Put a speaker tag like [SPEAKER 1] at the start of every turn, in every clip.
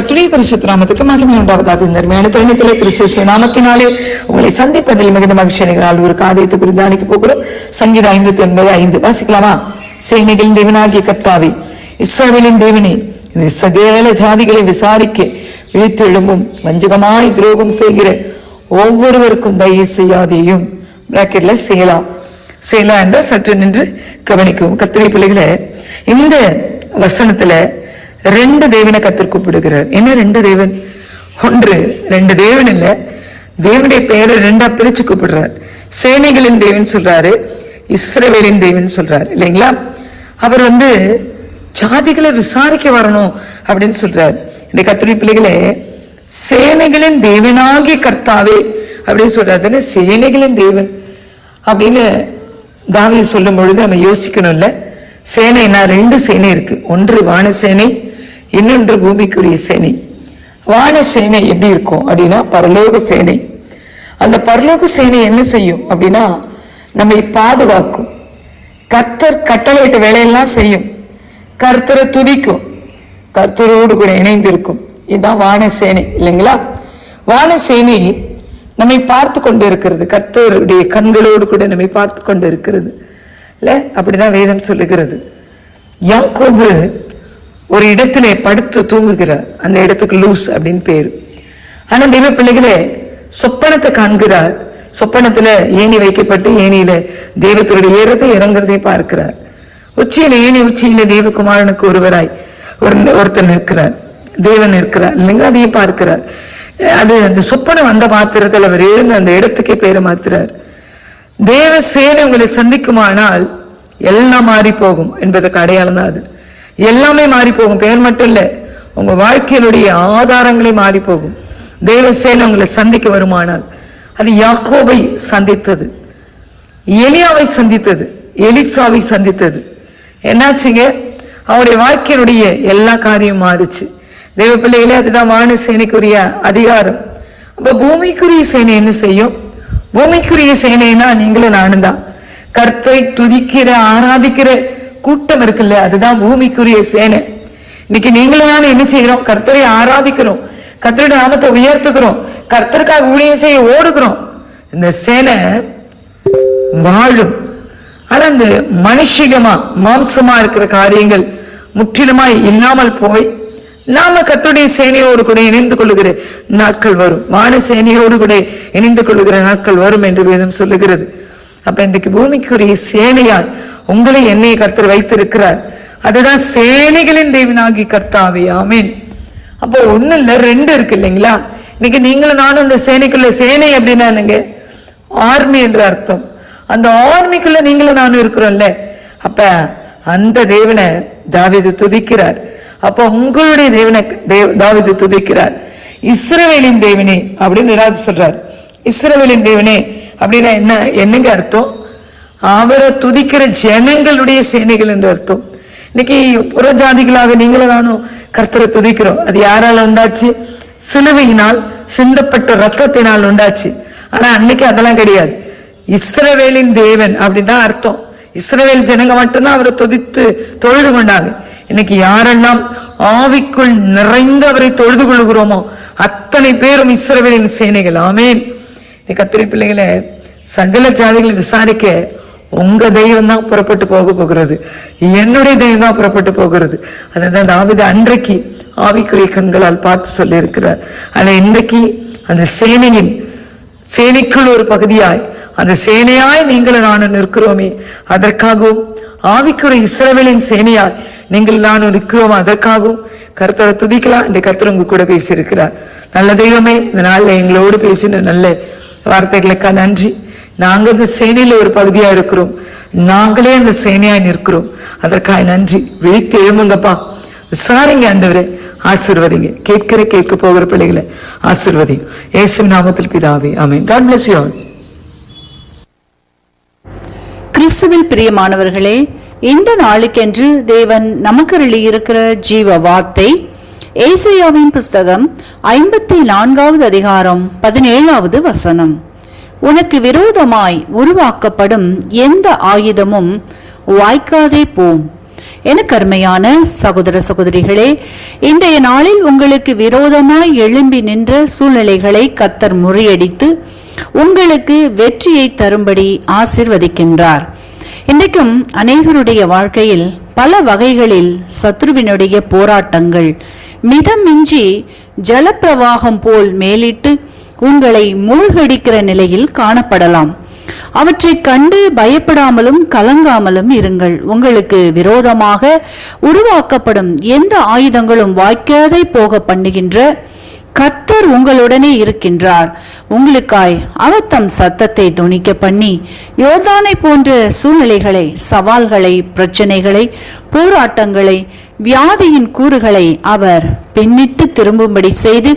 [SPEAKER 1] கர்த்தருடைய பரிசுத்த நாமத்துக்கு மகிமை உண்டாவதாக. இந்த அருமையான தருணத்திலே கிறிஸ்து நாமத்தினாலே உங்களை சந்திப்பதில் மிகுந்த மகிழ்ச்சி அடைகிறாள். ஒரு காரியத்தை குறித்து தியானிக்க போகிறோம். சங்கீதம் 59:5 வாசிக்கலாமா? சேனைகளின் தேவனாகிய கர்த்தாவே, இஸ்ரவேலின் தேவனே, இந்த சகல ஜாதிகளை விசாரிக்க இழுத்து எழும்பும் வஞ்சகமாய் துரோகம் செய்கிற ஒவ்வொருவருக்கும் தயவு செய்யாதேயும். பிராக்கெட்ல சேலா சேலா என்ற சற்று நின்று கவனிக்கும். கர்த்தருடைய பிள்ளைகளை, இந்த வசனத்துல ரெண்டு தேவனை கர்த்தர் கூப்பிடுகிறார். என்ன ரெண்டு தேவன்? ஒன்று, ரெண்டு தேவன் இல்ல, தேவனுடைய பெயரை ரெண்டா பிரிச்சு கூப்பிடுறார். சேனைகளின் தேவன் சொல்றாரு, இஸ்ரவேலின் தேவன் சொல்றாரு இல்லைங்களா? அவர் ஜாதிகளை விசாரிக்க வரணும் அப்படின்னு சொல்றாரு. இந்த கர்த்தருடைய பிள்ளைகளே, சேனைகளின் தேவனாகிய கர்த்தாவே அப்படின்னு சொல்றாரு. சேனைகளின் தேவன் அப்படின்னு தாவீது சொல்லும் பொழுது நம்ம யோசிக்கணும் இல்ல? சேனைனா ரெண்டு சேனை இருக்கு. ஒன்று வான சேனை, இன்னொன்று பூமிக்குரிய சேனை. வான சேனை எப்படி இருக்கும் அப்படின்னா பரலோக சேனை. அந்த பரலோக சேனை என்ன செய்யும் அப்படின்னா நம்மை பாதுகாக்கும். கர்த்தர் கட்டளையிட்ட வேலையெல்லாம் செய்யும். கர்த்தரை துதிக்கும், கர்த்தரோடு கூட இணைந்திருக்கும். இதுதான் வான சேனை இல்லைங்களா? வான சேனை நம்மை பார்த்து கொண்டு இருக்கிறது. கர்த்தருடைய கண்களோடு கூட நம்மை பார்த்து கொண்டு இருக்கிறது இல்ல? அப்படிதான் வேதம் சொல்லுகிறது. யாக்கோபு ஒரு இடத்திலே படுத்து தூங்குகிறார். அந்த இடத்துக்கு லூஸ் அப்படின்னு பேரு. ஆனா தெய்வ பிள்ளைகளே, சொப்பனத்தை காண்கிறார். சொப்பனத்துல ஏணி வைக்கப்பட்டு ஏணியில தெய்வத்தோடைய ஏறதை இறங்குறதை பார்க்கிறார். உச்சியில ஏணி உச்சியில தேவகுமாரனுக்கு ஒருவராய் ஒருத்தர் நிற்கிறார், தேவன் இருக்கிறார் இல்லைங்களா? அதையும் பார்க்கிறார். அது அந்த சொப்பனம் வந்த மாத்திரத்தில் அவர் எழுந்து அந்த இடத்துக்கே பேரை மாத்துறார். தேவ சேனை உங்களை சந்திக்குமானால் எல்லாம் மாறி போகும் என்பதற்கு அடையாளம் தான் அது. எல்லாமே மாறி போகும். பெயர் மட்டும் இல்ல, உங்க வாழ்க்கையினுடைய ஆதாரங்களே மாறி போகும். தேவ சேனை உங்களை சந்திக்க வருமானால். அது யாக்கோபை சந்தித்தது, எலியாவை சந்தித்தது, எலிசாவை சந்தித்தது. என்னாச்சுங்க? அவருடைய வாழ்க்கையினுடைய எல்லா காரியம் மாறுச்சு. தேவ பிள்ளைகளே, அதுதான் வான சேனைக்குரிய அதிகாரம். அப்ப பூமிக்குரிய சேனை என்ன செய்யும்? பூமிக்குரிய சேனைனா நீங்களும் நானும் தான். கர்த்தரை துதிக்கிற ஆராதிக்கிற கூட்டம் இருக்குல்ல, அதுதான் பூமிக்குரிய சேனை. இன்னைக்கு நீங்களும் நானும் என்ன செய்யறோம்? கர்த்தரை ஆராதிக்கிறோம், கர்த்தருடைய நாமத்தை உயர்த்துக்கிறோம், கர்த்தருக்காக ஊழியம் செய்ய ஓடுகிறோம். இந்த சேனை வாழும். ஆனா இந்த மனுஷிகமா மாம்சமா இருக்கிற காரியங்கள் முற்றிலுமாய் இல்லாமல் போய் நாம கர்த்தருடைய சேனையோடு கூட இணைந்து கொள்ளுகிற நாட்கள் வரும். வான சேனையோடு கூட இணைந்து கொள்ளுகிற நாட்கள் வரும் என்று வேதம் சொல்லுகிறது. அப்ப இன்றைக்கு பூமிக்குரிய சேனையால் உங்களை என்னை கர்த்தர் வைத்திருக்கிறார். அதுதான் சேனைகளின் தேவனாகி கர்த்தாவே. ஆமீன். அப்போ ஒண்ணு இல்ல, ரெண்டு இருக்கு இல்லைங்களா? இன்னைக்கு நீங்களும் நானும் அந்த சேனைக்குள்ள, சேனை அப்படின்னா என்னங்க? ஆர்மி என்ற அர்த்தம். அந்த ஆர்மிக்குள்ள நீங்களும் நானும் இருக்கிறோம்ல. அப்ப அந்த தேவனை தாவீது துதிக்கிறார். அப்ப உங்களுடைய தேவனை தாவீது துதிக்கிறார். இஸ்ரவேலின் தேவனே அப்படின்னு ஏதாவது சொல்றார். இஸ்ரவேலின் தேவனே அப்படின்னா என்னங்க அர்த்தம்? அவரை துதிக்கிற ஜனங்களுடைய சேனைகள் என்று அர்த்தம். இன்னைக்கு புற ஜாதிகளாக நீங்களும் நானும் கர்த்தரை துதிக்கிறோம். அது யாரால உண்டாச்சு? சிலுவையினால் சிந்தப்பட்ட ரத்தத்தினால் உண்டாச்சு. ஆனா அன்னைக்கு அதெல்லாம் கிடையாது. இஸ்ரவேலின் தேவன் அப்படிதான் அர்த்தம். இஸ்ரவேல் ஜனங்க மட்டும்தான் அவரை துதித்து தொழுது கொண்டாங்க. இன்னைக்கு யாரெல்லாம் ஆவிக்குள் நிறைந்து அவரை தொழுது கொள்கிறோமோ அத்தனை பேரும் இஸ்ரவேலின் சேனைகள். ஆமேன். கர்த்தருடைய பிள்ளைகளை, சகல ஜாதிகளை விசாரிக்க உங்க தெய்வம் தான் புறப்பட்டு போகிறது, என்னுடைய தெய்வம் தான் புறப்பட்டு போகிறது. அதுதான் தாவீது அன்றைக்கு ஆவிக்குரிய கண்களால் பார்த்து சொல்லி இருக்கிறார். ஆனா இன்றைக்கு அந்த சேனைக்குள் ஒரு பகுதியாய், அந்த சேனையாய் நீங்களும் நானும் நிற்கிறோமே, அதற்காகவும் ஆவிக்குரிய இஸ்ரவேலின் சேனையாய் நீங்கள் நானும் நிற்கிறோம், அதற்காகவும் கர்த்தரை துதிக்கலாம். இந்த கர்த்தர் உங்க கூட பேசியிருக்கிறார். நல்ல தெய்வமே, இந்த நாள்ல எங்களோடு பேசின நல்ல வார்த்தைகளுக்கா நன்றி. நாங்க இந்த சேனையில ஒரு பகுதியா இருக்கிறோம், நாங்களே அந்த சேனையாய் நிற்கிறோம், அதற்காக நன்றி. விழித்து எழுமுங்கப்பா, விசாரிங்க ஆண்டவரே, ஆசீர்வதிங்க. கேட்க போகிற பிள்ளைகளை ஆசீர்வதிங்க. இயேசுவின் நாமத்தில் பிதாவே, ஆமென். God bless you all.
[SPEAKER 2] கிறிஸ்துவில் பிரியமானவர்களே, இந்த நாளுக்கென்று தேவன் நமக்கு அருளியிருக்கிற ஜீவ வார்த்தை ஏசாயாவின் புஸ்தகம் 54வது அதிகாரம் 17வது வசனம். உனக்கு விரோதமாய் உருவாக்கப்படும் எந்த ஆயுதமும் வாய்க்காதே போம், எனக்கு அருமையான சகோதர சகோதரிகளே, இன்றைய நாளில் உங்களுக்கு விரோதமாய் எழும்பி நின்ற சூழ்நிலைகளை கர்த்தர் முறியடித்து உங்களுக்கு வெற்றியை தரும்படி ஆசீர்வதிக்கின்றார். இன்றைக்கும் அநேகருடைய வாழ்க்கையில் பல வகைகளில் சத்ருவினுடைய போராட்டங்கள் மிதமிஞ்சி ஜலப்பிரவாகம் போல் மேலிட்டு உங்களை மூழ்கடிக்கிற நிலையில் காணப்படலாம். அவற்றை கண்டு பயப்படாமலும் கலங்காமலும் இருங்கள். உங்களுக்கு விரோதமாக உருவாக்கப்படும் எந்த ஆயுதங்களும் வாய்க்காதை போக பண்ணுகின்ற கர்த்தர் உங்களுடனே இருக்கின்றார். உங்களுக்காய் அவர் தம் சத்தத்தை தொனிக்க பண்ணி யோர்தானை போன்ற சூழ்நிலைகளை, சவால்களை, பிரச்சனைகளை, போராட்டங்களை, வியாதியின் கூறுகளை அவர் பின்னிட்டு திரும்பும்படி செய்து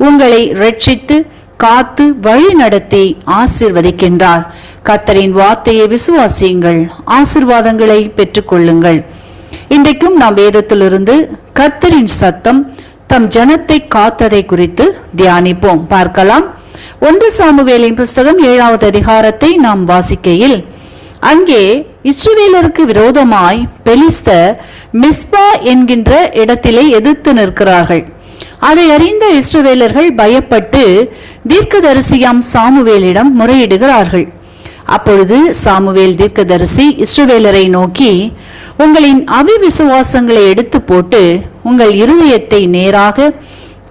[SPEAKER 2] உங்களை ரட்சித்து காத்து வழி நடத்தி ஆசீர்வதிக்கின்றார். கர்த்தரின் வார்த்தையை விசுவாசியுங்கள், ஆசீர்வாதங்களை பெற்றுக்கொள்ளுங்கள். இன்றைக்கும் நாம் வேதத்திலிருந்து கர்த்தரின் சத்தம் தம் ஜனத்தை காத்ததை குறித்து தியானிப்போம். பார்க்கலாம். 1 சாமுவேலின் புஸ்தகம் 7வது அதிகாரத்தை நாம் வாசிக்கையில், அங்கே இஸ்ரவேலருக்கு விரோதமாய் பெலிஸ்தர் மிஸ்பா என்கின்ற இடத்திலே எதிர்த்து நிற்கிறார்கள். அதை அறிந்த இஸ்ரவேலர்கள் பயப்பட்டு தீர்க்கதரிசியாம் சாமுவேலிடம் முறையிடுகிறார்கள். அப்பொழுது சாமுவேல் தீர்க்கதரிசி இஸ்ரவேலரை நோக்கி, உங்களின் அவிவிசுவாசங்களை எடுத்து போட்டு உங்கள் இருதயத்தை நேராக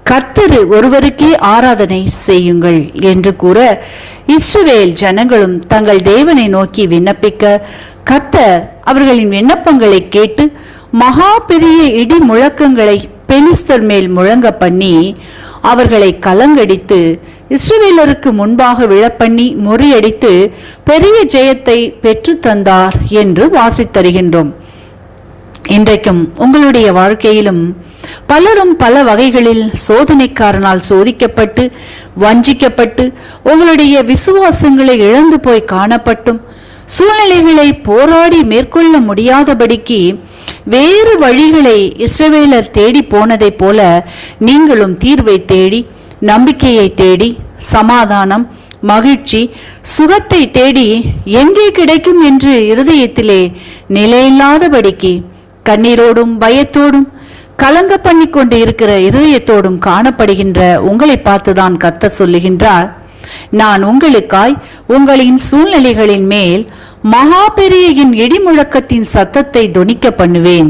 [SPEAKER 2] கர்த்தர் ஒருவருக்கே ஆராதனை செய்யுங்கள் என்று கூற, இஸ்ரவேல் ஜனங்களும் தங்கள் தேவனை நோக்கி விண்ணப்பிக்க, கர்த்தர் அவர்களின் விண்ணப்பங்களை கேட்டு மகா பெரிய இடி முழக்கங்களை பெலிஸ்தர் மேல் முழங்க பண்ணி அவர்களை கலங்கடித்து இஸ்ரவேலருக்கு முன்பாக விழப்பண்ணி முறியடித்து பெரிய ஜெயத்தை பெற்று தந்தார் என்று வாசித்தருகின்றோம். இன்றைக்கும் உங்களுடைய வாழ்க்கையிலும் பலரும் பல வகைகளில் சோதனைக்காரனால் சோதிக்கப்பட்டு வஞ்சிக்கப்பட்டு உங்களுடைய விசுவாசங்களை இழந்து போய் காணப்பட்டும் சூழ்நிலைகளை போராடி மேற்கொள்ள முடியாதபடிக்கு வேறு வழிகளை இஸ்ரவேலர் தேடி போனதை போல நீங்களும் தீர்வை தேடி, நம்பிக்கையை தேடி, சமாதானம், மகிழ்ச்சி, சுகத்தை தேடி எங்கே கிடைக்கும் என்று இருதயத்திலே நிலையில்லாதபடிக்கு கண்ணீரோடும் பயத்தோடும் கலங்க பண்ணி கொண்டு இருக்கிற இருதயத்தோடும் காணப்படுகின்ற உங்களை பார்த்துதான் கர்த்தர் சொல்லுகின்றார், நான் உங்களுக்காய் உங்களின் சூழ்நிலைகளின் மேல் மகா பெரிய என் இடிமுழக்கத்தின் சத்தத்தை தொனிக்க பண்ணுவேன்.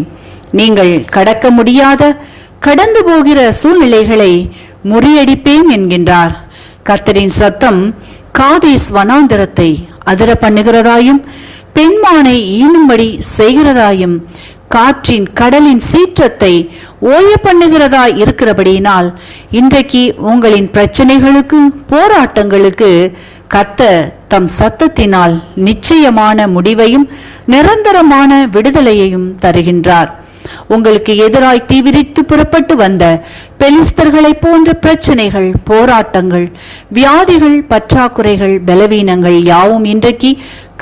[SPEAKER 2] நீங்கள் கடக்க முடியாத கடந்து போகிற சூழ்நிலைகளை முறியடிப்பேன் என்கின்றார். கர்த்தரின் சத்தம் காதேஸ் வனாந்தரத்தை அதிர பண்ணுகிறதாயும் பெண்மானை ஈனும்படி செய்கிறதாயும் காற்றின் கடலின் சீற்றத்தை ஓய பண்ணுகிறதாய் இருக்கிறபடியினால் இன்றைக்கு உங்களின் பிரச்சனைகளுக்கு, போராட்டங்களுக்கு கர்த்தர் தம் சத்தத்தினால் நிச்சயமான முடிவையும் நிரந்தரமான விடுதலையையும் தருகின்றார். உங்களுக்கு எதிராய் தீவிரித்து புறப்பட்டு வந்த பெலிஸ்தர்களை போன்ற பிரச்சனைகள், போராட்டங்கள், வியாதிகள், பற்றாக்குறைகள், பலவீனங்கள் யாவும் இன்றைக்கு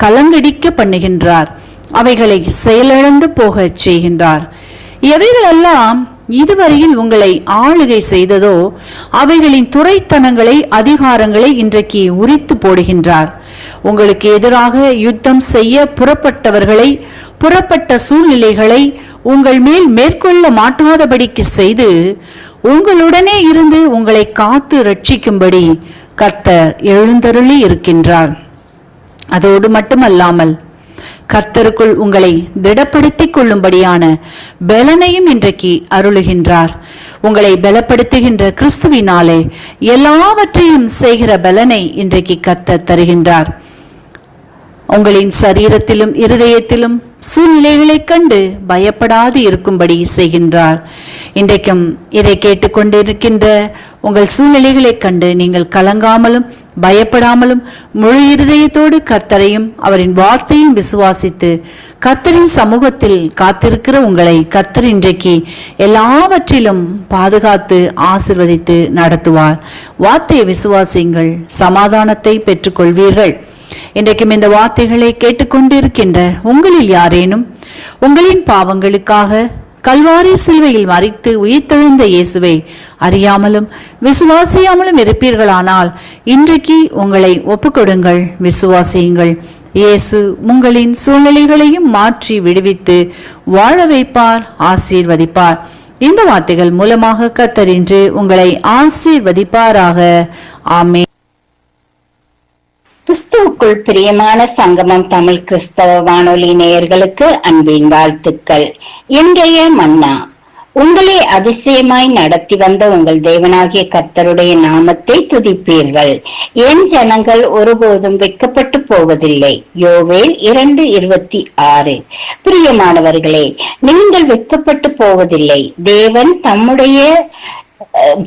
[SPEAKER 2] கலங்கடிக்க பண்ணுகின்றார். அவைகளை செயலிழந்து போக செய்கின்றார். எவைகளெல்லாம் இதுவரையில் உங்களை ஆளுகை செய்ததோ அவைகளின் துரைத்தனங்களை, அதிகாரங்களை இன்றைக்கு உரித்து போடுகின்றார். உங்களுக்கு எதிராக யுத்தம் செய்ய புறப்பட்டவர்களை, புறப்பட்ட சூழ்நிலைகளை உங்கள் மேல் மேற்கொள்ள மாட்டாதபடிக்கு செய்து உங்களுடனே இருந்து உங்களை காத்து ரட்சிக்கும்படி கர்த்தர் எழுந்தருளி இருக்கின்றார். அதோடு மட்டுமல்லாமல் கர்த்தருக்குள் உங்களை திடப்படுத்திக் கொள்ளும்படியான பலனையும் இன்றைக்கு அருளுகின்றார். உங்களை பலப்படுத்துகின்ற கிறிஸ்துவினாலே எல்லாவற்றையும் செய்கிற பலனை இன்றைக்கு கர்த்தர் தருகின்றார். உங்களின் சரீரத்திலும் இருதயத்திலும் சூழ்நிலைகளை கண்டு பயப்படாது இருக்கும்படி செய்கின்றார். இன்றைக்கும் இதை கேட்டுக்கொண்டிருக்கின்ற உங்கள் சூழ்நிலைகளை கண்டு நீங்கள் கலங்காமலும் பயப்படாமலும் முழு இருதயத்தோடு கர்த்தரையும் அவரின் வார்த்தையும் விசுவாசித்து கர்த்தரின் சமூகத்தில் காத்திருக்கிற உங்களை கர்த்தர் இன்றைக்கு எல்லாவற்றிலும் பாதுகாத்து ஆசீர்வதித்து நடத்துவார். வார்த்தையை விசுவாசியுங்கள், சமாதானத்தை பெற்றுக்கொள்வீர்கள். இன்றைக்கும் இந்த வார்த்தைகளை கேட்டுக்கொண்டிருக்கின்ற உங்களில் யாரேனும் உங்களின் பாவங்களுக்காக கல்வாரி சிலுவையில் மரித்து உயிர்த்தெழுந்த இயேசுவை அறியாமலும் விசுவாசியாமலும் இருப்பீர்களானால் இன்றைக்கு உங்களை ஒப்புக்கொடுங்கள், விசுவாசியுங்கள். இயேசு உங்களின் சூழ்நிலைகளையும் மாற்றி விடுவித்து வாழ வைப்பார், ஆசீர்வதிப்பார். இந்த வார்த்தைகள் மூலமாக கர்த்தர் இன்று உங்களை ஆசீர்வதிப்பாராக. ஆமென்.
[SPEAKER 3] கிறிஸ்துவுக்குள் பிரியமான சங்கமம் தமிழ் கிறிஸ்தவ வானொலி நேயர்களுக்கு அன்பின் வாழ்த்துக்கள். இன்றைய மன்னா. உங்களை அதிசயமாய் நடத்தி வந்த உங்கள் தேவனாகிய கர்த்தருடைய நாமத்தை துதிப்பீர்கள். என் ஜனங்கள் ஒருபோதும் வெட்கப்பட்டு போவதில்லை. யோவேல் 2:26. பிரியமானவர்களே, நீங்கள் வெட்கப்பட்டு போவதில்லை. தேவன் தம்முடைய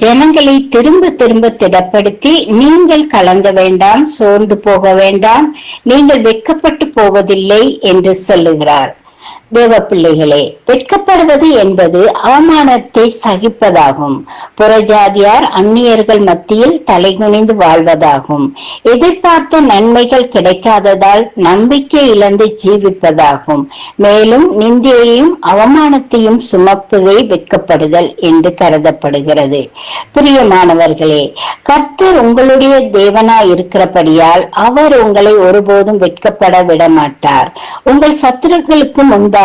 [SPEAKER 3] ஜனங்களை திரும்ப திரும்ப திடப்படுத்தி, நீங்கள் கலங்க வேண்டாம், சோர்ந்து போக வேண்டாம், நீங்கள் வெட்கப்பட்டு போவதில்லை என்று சொல்லுகிறார். தேவ பிள்ளைகளே, வெட்கப்படுவது என்பது அவமானத்தை சகிப்பதாகும். புறஜாதியார் அந்நியர்கள் மத்தியில் தலைகுனிந்து வாழ்வதாகும். எதிர்பார்த்த நன்மைகள் கிடைக்காததால் நம்பிக்கை இழந்து ஜீவிப்பதாகும். மேலும் நிந்தையையும் அவமானத்தையும் சுமப்பதே வெட்கப்படுதல் என்று கருதப்படுகிறது. பிரியமானவர்களே, கர்த்தர் உங்களுடைய தேவனாய் இருக்கிறபடியால் அவர் உங்களை ஒருபோதும் வெட்கப்பட விட மாட்டார். உங்கள் சத்துருக்களுக்கு முன்பாக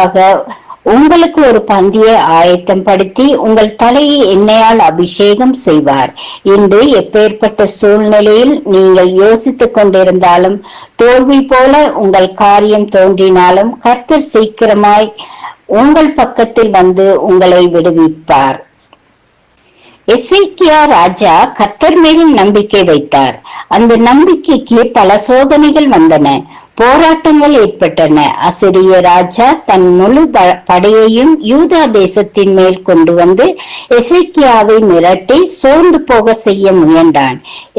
[SPEAKER 3] உங்களுக்கு ஒரு பந்தியை ஆயத்தம் படுத்தி உங்கள் தலையை எண்ணெயால் அபிஷேகம் செய்வார். இன்று எப்பேற்பட்ட சூழ்நிலையில் நீங்கள் யோசித்துக் கொண்டிருந்தாலும், தோல்வி போல உங்கள் காரியம் தோன்றினாலும், கர்த்தர் சீக்கிரமாய் உங்கள் பக்கத்தில் வந்து உங்களை விடுவிப்பார். எசேக்கியா ராஜா கர்த்தர் மேல் நம்பிக்கை வைத்தார். அந்த நம்பிக்கைக்கு பல சோதனைகள் வந்தன, போராட்டங்கள் ஏற்பட்டன. அசிரிய ராஜா தன் முழு படையையும் யூதா தேசத்தின் மேல் கொண்டு வந்து எசேக்கியாவை மிரட்டி சோர்ந்து போக செய்ய முயன்றான்.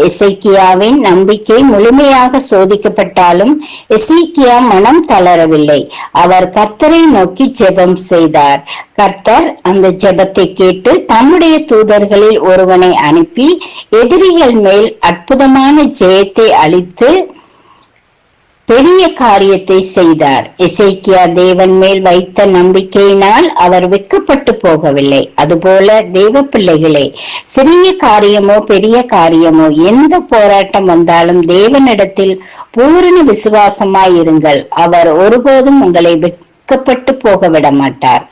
[SPEAKER 3] எசேக்கியாவின் நம்பிக்கை முழுமையாக சோதிக்கப்பட்டாலும் எசேக்கியா மனம் தளரவில்லை. அவர் கர்த்தரை நோக்கி ஜெபம் செய்தார். கர்த்தர் அந்த ஜெபத்தை கேட்டு தம்முடைய தூதர்களில் ஒருவனை அனுப்பி எதிரிகள் மேல் அற்புதமான ஜெயத்தை அளித்து பெரிய காரியத்தை செய்தார். எசேக்கியா தேவன் மேல் வைத்த நம்பிக்கையினால் அவர் வெட்கப்பட்டு போகவில்லை. அதுபோல தேவ பிள்ளைகளே, சிறிய காரியமோ பெரிய காரியமோ எந்த போராட்டம் வந்தாலும் தேவனிடத்தில் பூரண விசுவாசமாயிருங்கள். அவர் ஒருபோதும் உங்களை வெட்கப்பட்டு போக விட மாட்டார்.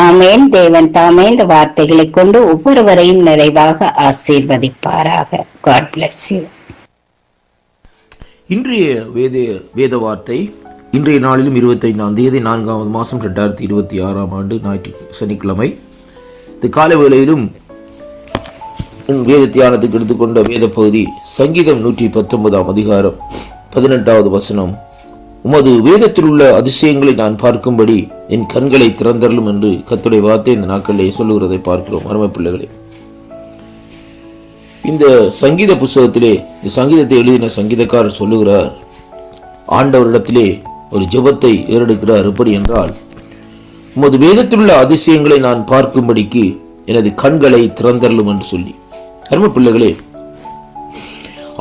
[SPEAKER 3] ஆமேன். தேவன் தாமே இந்த வார்த்தைகளை கொண்டு ஒவ்வொருவரையும் நிறைவாக ஆசீர்வதிப்பாராக. God bless you.
[SPEAKER 4] இன்றைய வேத வார்த்தை இன்றைய நாளிலும் 25ஆம் தேதி 4வது மாதம் 2026ஆம் ஆண்டு சனிக்கிழமை. இந்த கால வேளையிலும் வேத தியானத்துக்கு எடுத்துக்கொண்ட வேத பகுதி சங்கீதம் 119ஆம் அதிகாரம் 18வது வசனம். உமது வேதத்தில் உள்ள அதிசயங்களை நான் பார்க்கும்படி என் கண்களை திறந்தரலும் என்று கர்த்தருடைய வார்த்தை இந்த நாட்களிலே சொல்லுகிறதை பார்க்கிறோம். அருமை பிள்ளைகளே, இந்த சங்கீத புஸ்தகத்திலே இந்த சங்கீதத்தை எழுதின சங்கீதக்காரர் சொல்லுகிறார், ஆண்டவரிடத்திலே ஒரு ஜெபத்தை ஏறெடுக்கிறார். எப்படி என்றால், உமது வேதத்தில் உள்ள அதிசயங்களை நான் பார்க்கும்படிக்கு எனது கண்களை திறந்தரலும் என்று சொல்லி. அருமை பிள்ளைகளே,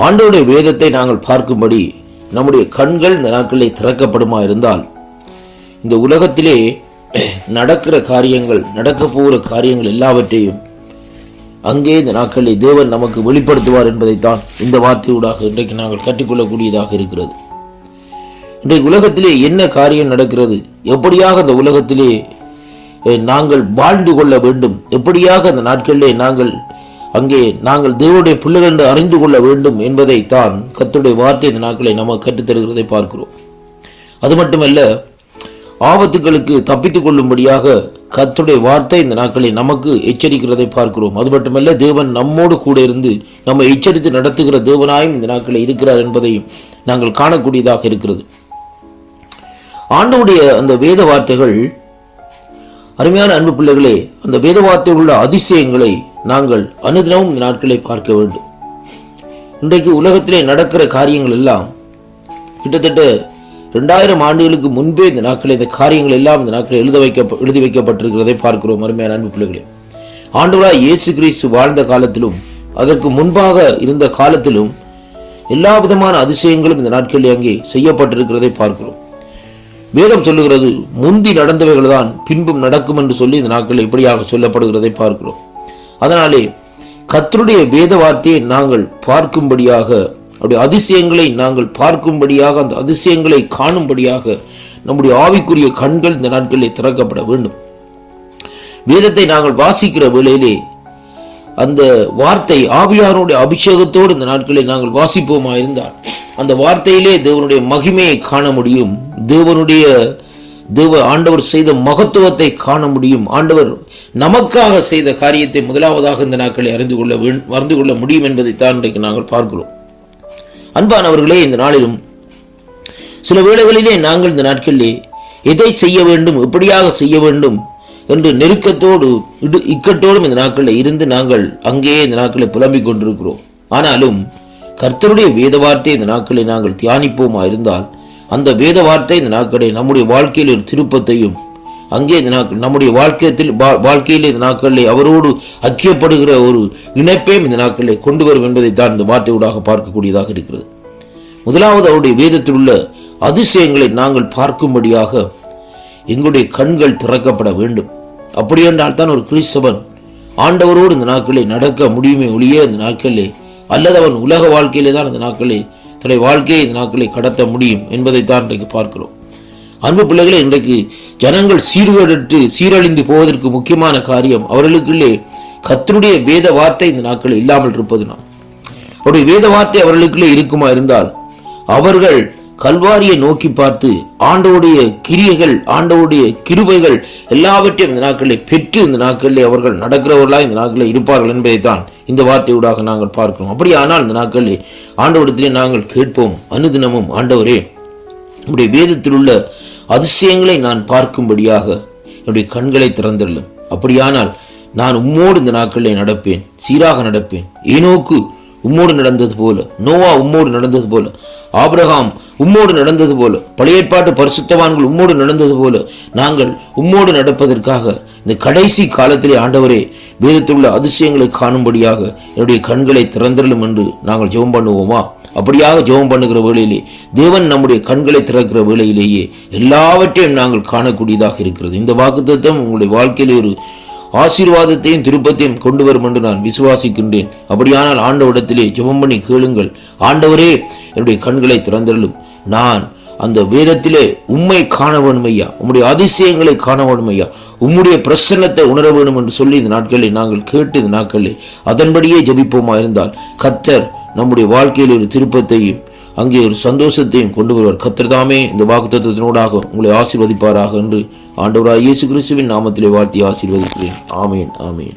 [SPEAKER 4] ஆண்டவருடைய வேதத்தை நாங்கள் பார்க்கும்படி நம்முடைய கண்கள் இந்த நாட்களிலே திறக்கப்படுமா இருந்தால், இந்த உலகத்திலே நடக்கிற காரியங்கள், நடக்க போகிற காரியங்கள் எல்லாவற்றையும் அங்கே இந்த நாட்களில் தேவன் நமக்கு வெளிப்படுத்துவார் என்பதைத்தான் இந்த வார்த்தையூடாக இன்றைக்கு நாங்கள் கற்றுக்கொள்ளக்கூடியதாக இருக்கிறது. இன்றைக்கு உலகத்திலே என்ன காரியம் நடக்கிறது, எப்படியாக அந்த உலகத்திலே நாங்கள் வாழ்ந்து கொள்ள வேண்டும், எப்படியாக அந்த நாட்களிலே நாங்கள் தேவனுடைய பிள்ளைகள் என்று அறிந்து கொள்ள வேண்டும் என்பதைத்தான் கர்த்தருடைய வார்த்தை இந்த நாட்களை நமக்கு கற்றுத்தருகிறதை பார்க்கிறோம். அது மட்டுமல்ல, ஆபத்துகளுக்கு தப்பித்துக் கொள்ளும்படியாக கர்த்தருடைய வார்த்தை இந்த நாட்களில் நமக்கு எச்சரிக்கிறதை பார்க்கிறோம். அது மட்டுமல்ல, தேவன் நம்மோடு கூட இருந்து நம்மை எச்சரித்து நடத்துகிற தேவனாயும் இந்த நாட்களில் இருக்கிறார் என்பதையும் நாங்கள் காணக்கூடியதாக இருக்கிறது. ஆண்டவருடைய அந்த வேத வார்த்தைகள், அருமையான அன்பு பிள்ளைகளே, அந்த வேத வார்த்தையில் உள்ள அதிசயங்களை நாங்கள் அனுதினமும் இந்த நாட்களை பார்க்க வேண்டும். இன்றைக்கு உலகத்திலே நடக்கிற காரியங்கள் எல்லாம் கிட்டத்தட்ட 2000 ஆண்டுகளுக்கு முன்பே இந்த நாட்களில் இந்த காரியங்கள் எல்லாம் இந்த நாட்களில் எழுதி வைக்கப்பட்டிருக்கிறதை பார்க்கிறோம். அருமையான அன்பு பிள்ளைகளே, ஆண்டவராய் இயேசு கிறிஸ்து வாழ்ந்த காலத்திலும் அதற்கு முன்பாக இருந்த காலத்திலும் எல்லா விதமான அதிசயங்களும் இந்த நாட்களில் அங்கே செய்யப்பட்டிருக்கிறதை பார்க்கிறோம். வேதம் சொல்லுகிறது, முந்தி நடந்தவைகள் தான் பின்பும் நடக்கும் என்று சொல்லி இந்த நாட்களில் இப்படியாக சொல்லப்படுகிறதை பார்க்கிறோம். அதனாலே கர்த்தருடைய வேத வார்த்தையை நாங்கள் பார்க்கும்படியாக அப்படி அதிசயங்களை நாங்கள் பார்க்கும்படியாக, அந்த அதிசயங்களை காணும்படியாக நம்முடைய ஆவிக்குரிய கண்கள் இந்த நாட்களில் திறக்கப்பட வேண்டும். வேதத்தை நாங்கள் வாசிக்கிற வேளையிலே அந்த வார்த்தை ஆவியாருடைய அபிஷேகத்தோடு இந்த நாட்களில் நாங்கள் வாசிப்போமா இருந்தால் அந்த வார்த்தையிலே தேவனுடைய மகிமையை காண முடியும். ஆண்டவர் செய்த மகத்துவத்தை காண முடியும். ஆண்டவர் நமக்காக செய்த காரியத்தை முதலாவதாக இந்த நாட்களை அறிந்து கொள்ள முடியும் என்பதைத்தான் இன்றைக்கு நாங்கள் பார்க்கிறோம். அன்பானவர்களே, இந்த நாளிலும் சில வேளைகளிலே நாங்கள் இந்த நாட்களிலே எதை செய்ய வேண்டும், எப்படியாக செய்ய வேண்டும் என்று நெருக்கத்தோடு இக்கட்டோடும் இந்த நாட்களில் இருந்து நாங்கள் அங்கேயே இந்த நாட்களை புலம்பிக் கொண்டிருக்கிறோம். ஆனாலும் கர்த்தருடைய வேத வார்த்தை இந்த நாட்களை நாங்கள் தியானிப்போமா இருந்தால் அந்த வேத வார்த்தை இந்த நாட்களை நம்முடைய வாழ்க்கையில் ஒரு திருப்பத்தையும், அங்கே இந்த நாட்கள் நம்முடைய வாழ்க்கையில் இந்த நாட்களில் அவரோடு ஐக்கியப்படுகிற ஒரு இணைப்பையும் இந்த நாட்களை கொண்டு வரும் என்பதைத்தான் இந்த வார்த்தையூடாக பார்க்கக்கூடியதாக இருக்கிறது. முதலாவது அவருடைய வேதத்தில் உள்ள அதிசயங்களை நாங்கள் பார்க்கும்படியாக எங்களுடைய கண்கள் திறக்கப்பட வேண்டும். அப்படி என்றால் தான் ஒரு கிறிஸ்தவன் ஆண்டவரோடு இந்த நாட்களை நடக்க முடியுமே ஒழிய இந்த நாட்களிலே, அல்லது அவன் உலக வாழ்க்கையிலே தான் இந்த நாட்களை தன்னுடைய வாழ்க்கையை இந்த நாட்களை கடத்த முடியும் என்பதைத்தான் இன்றைக்கு பார்க்கிறோம். அன்பு பிள்ளைகளே, இன்றைக்கு ஜனங்கள் சீரழிந்து போவதற்கு முக்கியமான காரியம் அவர்களுக்குள்ளே கர்த்தருடைய வேத வார்த்தை இந்த நாட்களில் இல்லாமல் இருப்பதுதான். அவருடைய வேத வார்த்தை அவர்களுக்குள்ளே இருக்குமா இருந்தால் அவர்கள் கல்வாரியை நோக்கி பார்த்து ஆண்டவருடைய கிரியைகள், ஆண்டவருடைய கிருபைகள் எல்லாவற்றையும் இந்த நாட்களில் பெற்று இந்த நாட்களில் அவர்கள் நடக்கிறவர்களாக இந்த நாட்களில் இருப்பார்கள் என்பதைத்தான் இந்த வார்த்தையூடாக நாங்கள் பார்க்கிறோம். அப்படியானால் இந்த நாட்களில் ஆண்டவரிடத்திலே நாங்கள் கேட்போம், அனுதினமும் ஆண்டவரே நம்முடைய வேதத்தில் உள்ள அதிசயங்களை நான் பார்க்கும்படியாக என்னுடைய கண்களை திறந்துள்ளேன். அப்படியானால் நான் உம்மோடு இந்த நாட்களில் நடப்பேன், சீராக நடப்பேன். ஏனோக்கு உம்மோடு நடந்தது போல, நோவா உம்மோடு நடந்தது போல, ஆபிரகாம் உம்மோடு நடந்தது போல, பழைய ஏற்பாட்டு பரிசுத்தவான்கள் உம்மோடு நடந்தது போல நாங்கள் உம்மோடு நடப்பதற்காக இந்த கடைசி காலத்திலே ஆண்டவரே வேதத்தில் உள்ள அதிசயங்களை காணும்படியாக என்னுடைய கண்களை திறந்தருளும் என்று நாங்கள் ஜெபம் பண்ணுவோமா? அப்படியாக ஜெபம் பண்ணுகிற வேளையிலே தேவன் நம்முடைய கண்களை திறக்கிற வேளையிலேயே எல்லாவற்றையும் நாங்கள் காணக்கூடியதாக இருக்கிறது. இந்த வாக்குத்தத்தம் உங்களுடைய வாழ்க்கையிலே ஒரு ஆசீர்வாதத்தையும் திருப்பத்தையும் கொண்டு வரும் என்று நான் விசுவாசிக்கின்றேன். அப்படியானால் ஆண்டவரிடத்திலே ஜெபம் பண்ணி கேளுங்கள், ஆண்டவரே என்னுடைய கண்களை திறந்தருளும், நான் அந்த வேதத்திலே உம்மை காண வேண்டும் ஐயா, உம்முடைய அதிசயங்களை காண வேண்டும் ஐயா, உம்முடைய பிரசன்னத்தை உணர வேண்டும் என்று சொல்லி இந்த நாட்களில் நாங்கள் கேட்டு இந்த நாட்களில் அதன்படியே ஜெபிப்போமா இருந்தால் கர்த்தர் நம்முடைய வாழ்க்கையில் ஒரு திருப்பத்தையும் அங்கே ஒரு சந்தோஷத்தையும் கொண்டு வருவார். கர்த்தர் தாமே இந்த வாக்குத்தத்தத்தினூடாக உங்களை ஆசீர்வதிப்பாராக என்று ஆண்டவராகிய இயேசு கிறிஸ்துவின் நாமத்திலே வாழ்த்தி ஆசீர்வதிக்கிறேன். ஆமேன், ஆமேன்.